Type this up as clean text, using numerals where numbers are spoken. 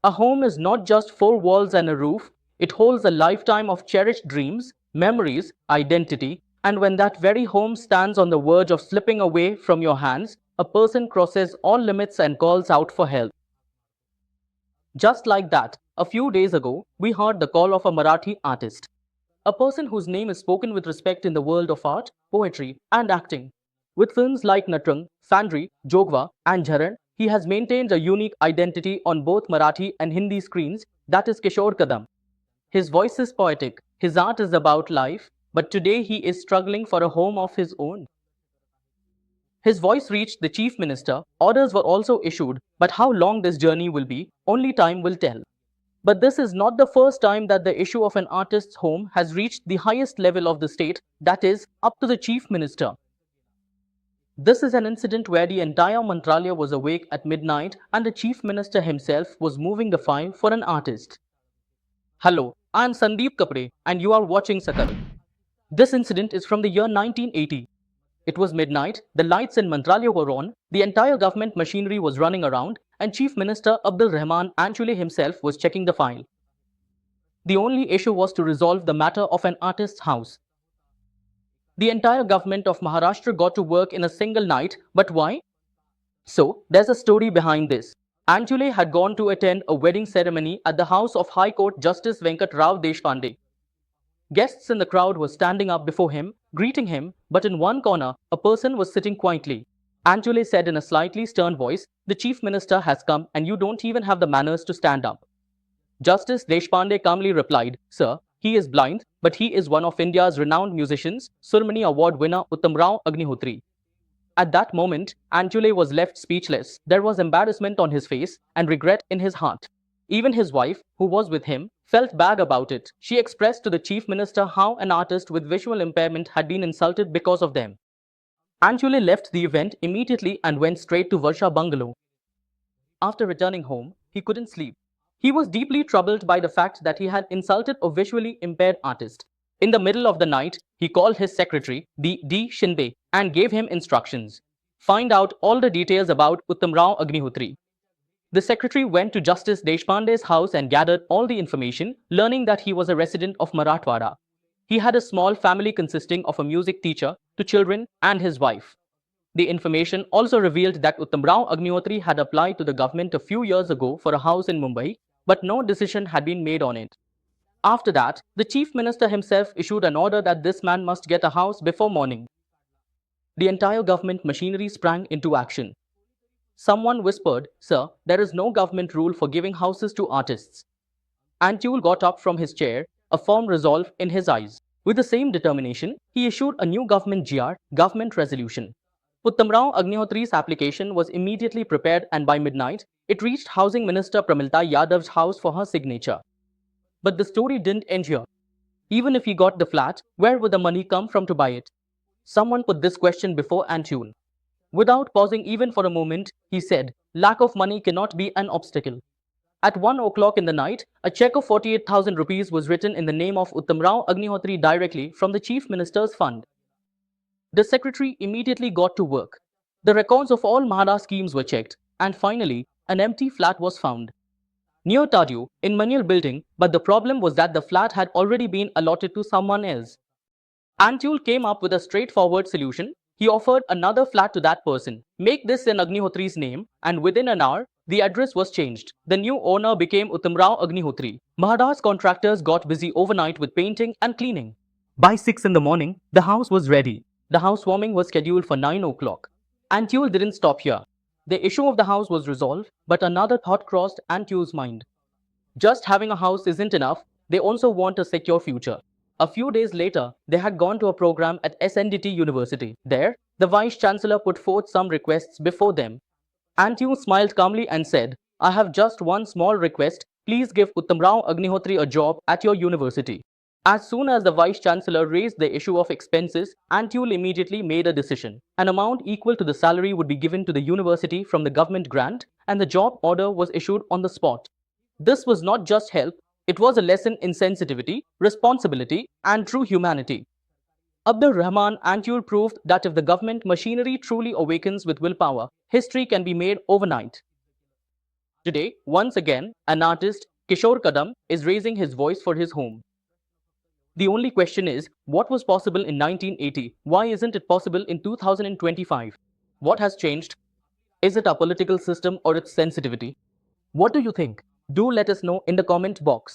A home is not just four walls and a roof, it holds a lifetime of cherished dreams, memories, identity, and when that very home stands on the verge of slipping away from your hands, a person crosses all limits and calls out for help. Just like that, a few days ago, we heard the call of a Marathi artist. A person whose name is spoken with respect in the world of art, poetry, and acting. With films like Natrang, Fandry, Jogwa, and Zarn, he has maintained a unique identity on both Marathi and Hindi screens, that is Kishor Kadam. His voice is poetic, his art is about life, but today he is struggling for a home of his own. His voice reached the chief minister, orders were also issued, but how long this journey will be, only time will tell. But this is not the first time that the issue of an artist's home has reached the highest level of the state, that is, up to the chief minister. This is an incident where the entire Mantralaya was awake at midnight and the chief minister himself was moving the file for an artist. Hello, I am Sandeep Kapre and you are watching Sakal. This incident is from the year 1980. It was midnight, the lights in Mantralaya were on, the entire government machinery was running around, and Chief Minister Abdul Rahman Anchule himself was checking the file. The only issue was to resolve the matter of an artist's house. The entire government of Maharashtra got to work in a single night, but why? So, there's a story behind this. Anchule had gone to attend a wedding ceremony at the house of High Court Justice Venkat Rao Deshpande. Guests in the crowd were standing up before him, greeting him, but in one corner, a person was sitting quietly. Anchule said in a slightly stern voice, "The chief minister has come and you don't even have the manners to stand up." Justice Deshpande calmly replied, "Sir, he is blind, but he is one of India's renowned musicians, Surmani Award winner Uttam Rao Agnihotri." At that moment, Anchule was left speechless. There was embarrassment on his face and regret in his heart. Even his wife, who was with him, felt bad about it. She expressed to the chief minister how an artist with visual impairment had been insulted because of them. Anchule left the event immediately and went straight to Varsha bungalow. After returning home, he couldn't sleep. He was deeply troubled by the fact that he had insulted a visually impaired artist. In the middle of the night, he called his secretary, D. Shinbe, and gave him instructions. Find out all the details about Uttam Rao Agnihotri. The secretary went to Justice Deshpande's house and gathered all the information, learning that he was a resident of Marathwada. He had a small family consisting of a music teacher, two children, and his wife. The information also revealed that Uttam Rao Agnihotri had applied to the government a few years ago for a house in Mumbai, but no decision had been made on it. After that, the chief minister himself issued an order that this man must get a house before morning. The entire government machinery sprang into action. Someone whispered, "Sir, there is no government rule for giving houses to artists." Anchule got up from his chair, a firm resolve in his eyes. With the same determination, he issued a new government GR, government resolution. Uttam Rao Agnihotri's application was immediately prepared and by midnight, it reached Housing Minister Pramilta Yadav's house for her signature. But the story didn't end here. Even if he got the flat, where would the money come from to buy it? Someone put this question before Anchule. Without pausing even for a moment, he said, "Lack of money cannot be an obstacle." At 1 o'clock in the night, a check of 48,000 rupees was written in the name of Uttam Rao Agnihotri directly from the Chief Minister's fund. The secretary immediately got to work. The records of all Mahara schemes were checked, and finally, an empty flat was found. Near Tadu, in Manial building, but the problem was that the flat had already been allotted to someone else. Anchule came up with a straightforward solution. He offered another flat to that person. Make this in Agnihotri's name, and within an hour, the address was changed. The new owner became Uttam Rao Agnihotri. Mahara's contractors got busy overnight with painting and cleaning. By 6 in the morning, the house was ready. The housewarming was scheduled for 9 o'clock. Anchule didn't stop here. The issue of the house was resolved, but another thought crossed Anchule's mind. Just having a house isn't enough, they also want a secure future. A few days later, they had gone to a program at SNDT University. There, the Vice-Chancellor put forth some requests before them. Anchule smiled calmly and said, "I have just one small request. Please give Uttam Rao Agnihotri a job at your university." As soon as the Vice-Chancellor raised the issue of expenses, Anchule immediately made a decision. An amount equal to the salary would be given to the university from the government grant, and the job order was issued on the spot. This was not just help, it was a lesson in sensitivity, responsibility, and true humanity. Abdul Rahman Anchule proved that if the government machinery truly awakens with willpower, history can be made overnight. Today, once again, an artist, Kishor Kadam, is raising his voice for his home. The only question is, what was possible in 1980? Why isn't it possible in 2025? What has changed? Is it our political system or its sensitivity? What do you think? Do let us know in the comment box.